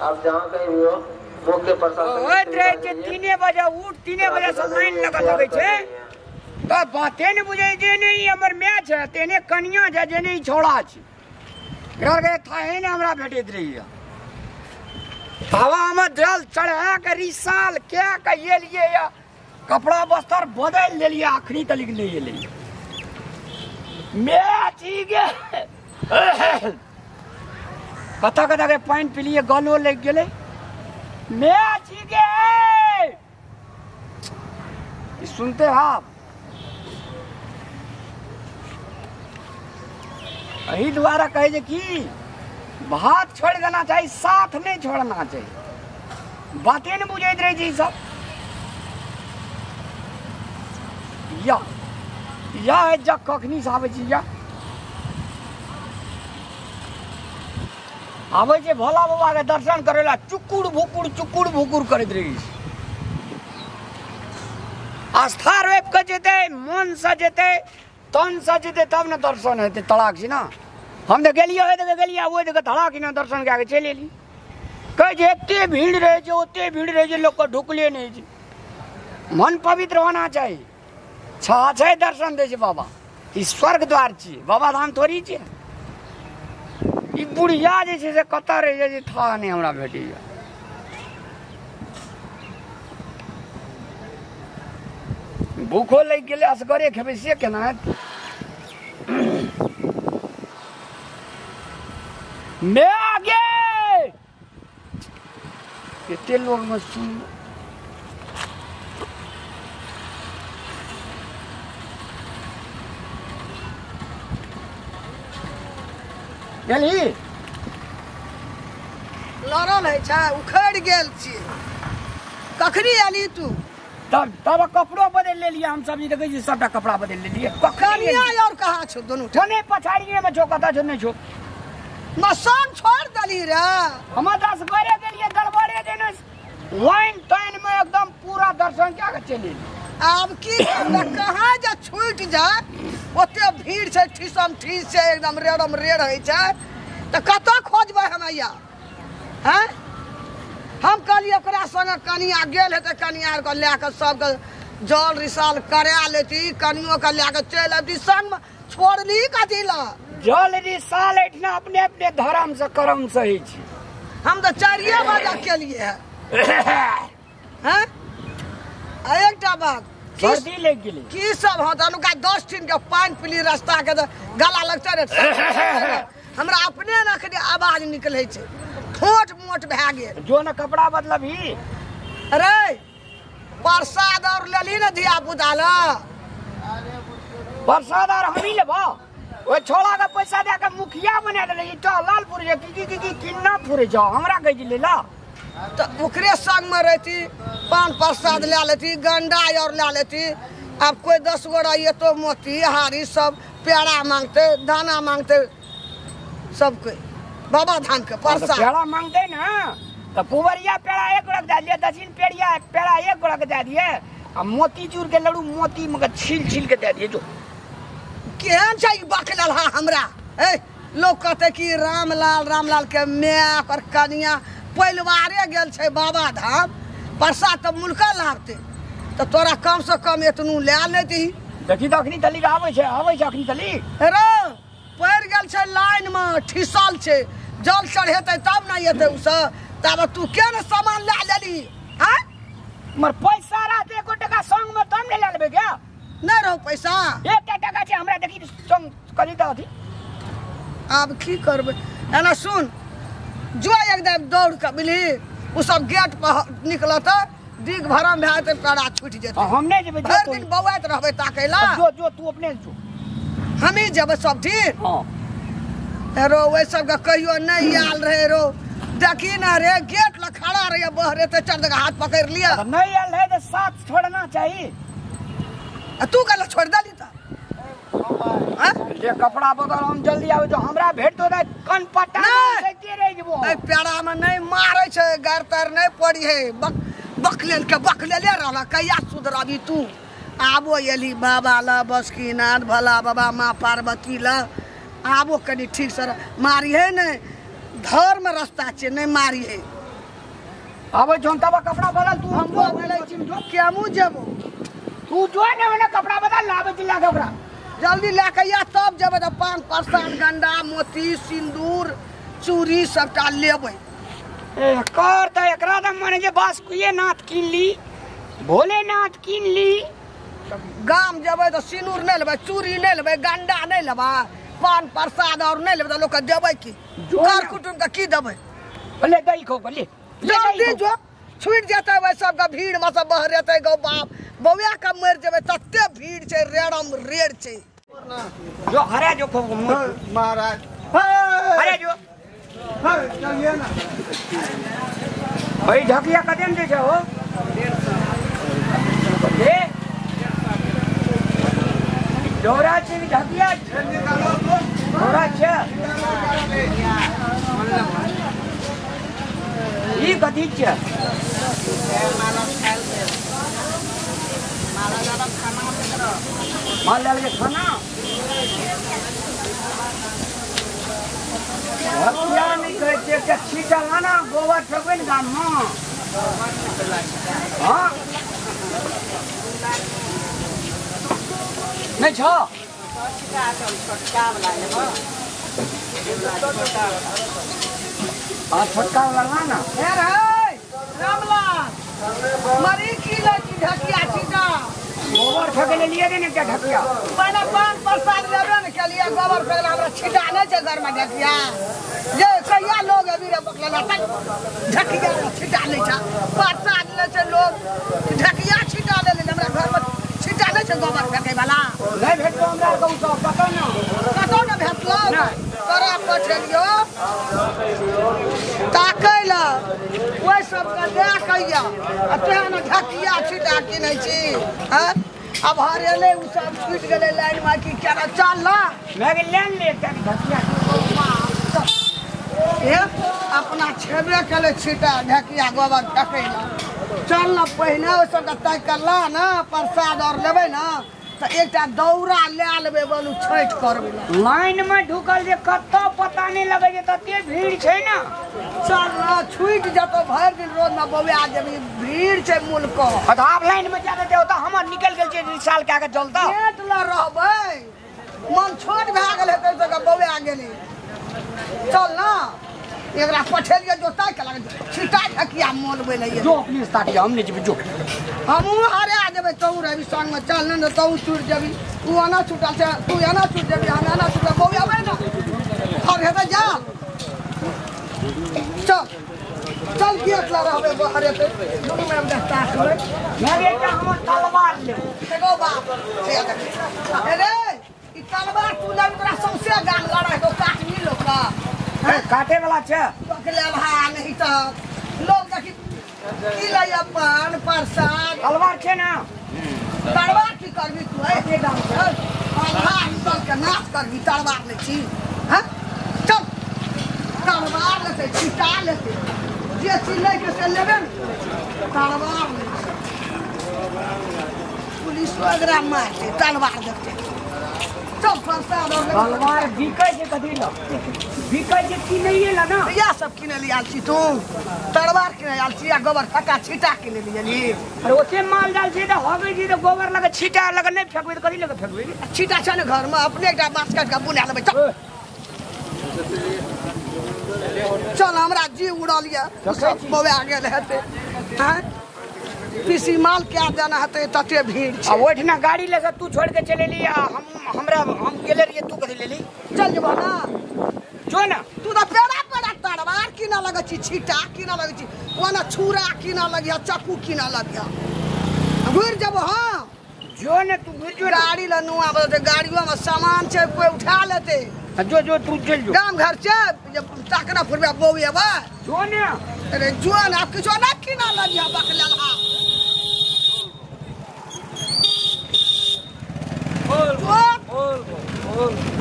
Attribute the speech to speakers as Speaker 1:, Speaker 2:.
Speaker 1: आप जहाँ कहीं भी हो मुख्य प्रशासन
Speaker 2: 3 बजे उठ 3 बजे से लाइन लगे छे तो बाते ने बुझे जे नहीं हमर मैच है तेने कनिया जे जे नहीं छोड़ा छी घर गए था है ने हमरा भेटैत रहिए हवा में जल चढ़ा के रिसाल क्या कहिए लिए या कपड़ा बस्तर बदल ले लिया आखिरी तक ले लिए मैच ही गे कथा कथा के पानी पी लिए गलो लग गए मैच ही गे सुनते आप यही द्वारा कहे कि भात छोड़ देना चाहिए साथ नहीं छोड़ना चाहिए बातें नहीं बुझे रही जी सब या है जग कखनी से आवे छी या आवे छे भोला बाबा के दर्शन करेला चुकुड़ भुकुड़ करत रही आस्था रेप के जेते मन से जेते तन से जेते तब न दर्शन हेते तड़ाक छी ना हम तो गेलिया वो देख धड़ाक ना दर्शन के चल एली कहे जे एते भीड़ रहे जे ओते भीड़ रहे जे लोग को ढुकले नहीं जी मन पवित्र होना चाहिए छे दर्शन दे बाबा ई स्वर्ग द्वार छी बाबा धाम थोड़ी छी ई बुढ़िया जे छै से कत रहे जे था नहीं हमरा भेटी भूखो लग गेले असगरे खेबे से केना मैं आगे कितने लोग में सुन गेली
Speaker 3: लड़ल है छा उखड़ गेल छी कखनी आली तू
Speaker 2: तब कपड़ो बदल ले लिया हम सब देखे छी सबटा कपड़ा बदल ले लिए
Speaker 3: कखनिया और कहाँ छो दोनों
Speaker 2: ठने पछाड़िए में छो कता छो नहीं छो
Speaker 3: मसान छोड़ दली रे
Speaker 2: हम 10 बजे गेलिए गड़बड़े देने लाइन टाइन में एकदम पूरा दर्शन क्या के चली
Speaker 3: अब की कहाँ जा छूट जाए ओते भीड़ से ठीसम ठीस से एकदम रेड़म रेड़ है तो कत खोजबे हम हैं हम कहलिए ओकरा संगे कनिया गेल है कनिया के लैके सबके जल रिसाल करा लेती कनियो के लैके चल अबती संग में छोड़ली कथी ला
Speaker 2: जल रिसाल एठना अपने अपने धर्म से कर्म सही छी
Speaker 3: हम तो 4 बजे के लिए हैं एकटा बात
Speaker 2: सर्दी लग गेली
Speaker 3: की सब हो तनुका 10 दिन के पानी पीली रास्ता के गला लगते रे हमरा अपने नखने आवाज निकले छे ठोट मोट भे गेल
Speaker 2: जो न कपड़ा बदलबी
Speaker 3: अरे प्रसाद और लेली न दिया पुता ला
Speaker 2: प्रसाद और हमी लेबो ओ छोड़ा का पैसा दे के मुखिया बना दे तो लालपुर जे की किन्ना फुरे जाओ हमरा कह ले ला
Speaker 3: तो ओकरे संग में रहती पान प्रसाद ले लेती गंडा और ले लेती अब कोई 10 गोड़ा ये तो मोती हारी सब पेड़ा मांगते दाना मांगते सब कोई बाबा धाम के प्रसाद
Speaker 2: पेड़ा मांगते ना तो पुवरिया पेड़ा 1 गोड़ा दे दिए दक्षिण पेड़ा 1 गोड़ा के दे दिए अब मोती चूर के लड्डू मोती मगर छील के दे दिए जो
Speaker 3: केहन चाहिए बकलल हा हमरा लोग कहते कि रामलाल के माय और कनिया परिवारे गेल छे बाबा धाम प्रसाद तो मुल्का लागते तो तोरा कम से कम एतनू ले लेती
Speaker 2: देखी तो अखनी तली आवे छे अखनी तली
Speaker 3: रे पड़ गेल छे लाइन में ठिसल छे जल चढ़ेते तब ना येते उस तब तू के न सामान ले लेली हैं
Speaker 2: मर पैसा रहते 1 टका संग में तब ले लेबे क्या
Speaker 3: नहीं रहो पैसा
Speaker 2: 1 टका छे हमरा देखी संग करी द अथी
Speaker 3: अब की करबे एना सुन जो एकदम दौड़ के मिली उ सब गेट पर निकलत दिग भरम भे पेड़ा छूट जेते
Speaker 2: हम नहीं जेबे
Speaker 3: हर दिन बौआत रहबे ताकेला
Speaker 2: जो तू अपने जो
Speaker 3: हम ही जब सब ठीक
Speaker 2: हां
Speaker 3: रो वे सब का कहियो नहीं आल रहे रो देखी ना रे गेट ला खड़ा रहे बहरे ते चढ़ के हाथ पकड़ लिया
Speaker 2: नहीं आल है तो साथ छोड़ना चाहिए
Speaker 3: तू कल छोड़ दली ता
Speaker 2: ये कपड़ा बदल हम जल्दी आवे जो हमरा भेट तो दे कन पटा देते रह जबो
Speaker 3: ए पेड़ा में नहीं मारे छे गरतर नहीं पड़ी है बकलेल के बकलेले रहला कहिया सुधरबी तू आबो एली बाबा ला बसकीनाथ भला बाबा माँ पार्वती ला आबो कनी ठीक से मारी है नहीं धर्म रास्ता छे नहीं मारी है
Speaker 2: अब जनता कपड़ा बदल तू
Speaker 3: हमको बोले चिमटो केमू जेबो
Speaker 2: तू जो है ना कपड़ा बदल ना आवे जिला कपड़ा
Speaker 3: जल्दी लेके या तब जेबे त पान प्रसाद गंडा मोती सिंदूर चूड़ी सबटा लेबै
Speaker 2: ए कर त एकरा दम माने जे बासुकिए नाथ किन ली भोलेनाथ किन ली
Speaker 3: गाम जेबै त सिंदूर नहीं लेबै चूड़ी नहीं लेबै गंडा नहीं लेबै पान प्रसाद और नहीं लेबै त लोग के देबै की कर कुटुम के की देबै
Speaker 2: ले दई खो ले
Speaker 3: जल्दी जो छूट जेतै वै सब के भीड़ में सब बहरेतै गौ बाप बौआ के मर जेबै तत्ते भीड़ छै रेड़म रेड़ छै
Speaker 2: जो हरे जो खो
Speaker 4: महाराज
Speaker 2: हरे जो
Speaker 4: चलिए ना
Speaker 2: भाई ढकिया कदम दे हो ए डोरा छे ढकिया डोरा छे ई कथी छे माल डाल के खाना हत्या नहीं करे छे के छीटा लाना गोबर ठोकबे न गाम में हां नहीं छो छोटका वाला लेबो छोटका वाला लाना
Speaker 3: हे रे रामलाल मरी की लगी ढकिया छीटा
Speaker 2: गोबर फेंके ले लिए ने क्या ढकिया
Speaker 3: पहले पान प्रसाद लेबे न के लिए गोबर फेंकला हमरा छीटा नहीं छै घर में ढकिया जे कहिया लोग अभी रे बकला तक ढकिया छीटा नहीं छै प्रसाद ले छै लोग ढकिया छीटा ले हमरा घर में छीटा नहीं छै गोबर फेंके वाला
Speaker 2: नहीं भेटो हमरा कहू सब
Speaker 3: कतो न भेटलो तोरा पठेलियो ताकैला ओइ सब के दे कहिया अतेन ढकिया छीटा कि नहीं छी हैं अब हरेले उ सब छूट गेले लाइन में की केना चल ना
Speaker 2: मैं के लेन ले के ढकिया
Speaker 3: ए अपना छेबे केले छीटा ढकिया गोबर फेंकैला चल ना पहिने ओ सब के तय करला ना प्रसाद और लेबै ना त एकटा दौरा ले लेबै बोलू छठ करबै
Speaker 2: लाइन में ढुकल जे कत्तो पता नहीं लगे जे तते भीड़ छै ना
Speaker 3: चल ना छूट जतो भर दिन रोज ना बौआ जेबी भीड़ छै मुल्क
Speaker 2: अब लाइन में जाते थे तो हमर निकल गेल छै साल के आगे चलता
Speaker 3: पेट ल रहबै मन छोट भए गेल हेतै त बौआ गेली चल ना एकरा पठेलिए जोता के लगे छिटा ढकिया मोलबै ले
Speaker 2: जो अपनी स्टार्ट हम नहीं जेबे जो
Speaker 3: हमहू हरे आ जेबै तू रवि संग में चल न तू छूट जेबी तू आना छूटल छै तू आना छूट जेबी हम आना छूट बौआ आबै ना और हेतै जा चल चल गेट ला रहबै बाहर हेतै दुनू में हम दस्ता करबै
Speaker 2: मैं एकटा हमर तलवार ले
Speaker 3: देखो बाप से देख अरे ई तलवार तू ले तोरा सौसे गान लड़ा तो काट नी लोग का
Speaker 2: काटे वाला छै
Speaker 3: पकले भा नहीं तो लोग देखी की लय पान प्रसाद
Speaker 2: तलवार छै ना
Speaker 3: तलवार की करबी तू ए गांव से आधा निकल के नाच करबी तलवार ले छी हैं चल तलवार लेते छिटा लेते जे चीज ले के से लेबे तलवार ले पुलिस वगैरह मारते तलवार देखते चल प्रसाद और
Speaker 2: तलवार बिकै छै कथी ल बिकै छै कि नहीं है ना
Speaker 3: या सब किने लियाल छी तू तलवार किने आल छी या गोबर फका छिटा किने लियली
Speaker 2: अरे ओते माल डाल छै त होबै छै त गोबर लगे छिटा लगे नहीं फेकबै त कथी लगे फेकबै
Speaker 3: छिटा छ न घर में अपने एकटा बास्केट का बुना लेबै चल चल हमरा जीव उड़ल या सब बौआ गेल हेतै हैं पीसी माल क्या देना हेतै तते भीड़ छै
Speaker 2: अब ओठना गाड़ी ले तू छोड़ के चले ली हम गेले रहिए तू कथी लेली
Speaker 3: चल जेबो ना
Speaker 2: जो ना
Speaker 3: तू तो पेड़ा पेड़ा तलवार किना लगे छी छिटा किना लगे छी ओना छुरा किना लगिया चाकू किना लगिया घुर जेबो हां
Speaker 2: जो ने तू घुर जो
Speaker 3: गाड़ी ल नुआ बते गाड़ियों में सामान छै कोई उठा लेते
Speaker 2: जो तू चल जो
Speaker 3: गांव घर से जब ताकना फुरबा बोवे बा
Speaker 2: जो ने
Speaker 3: अरे जो ना किछो ना किना लगिया बकलला
Speaker 4: बोल बोल बोल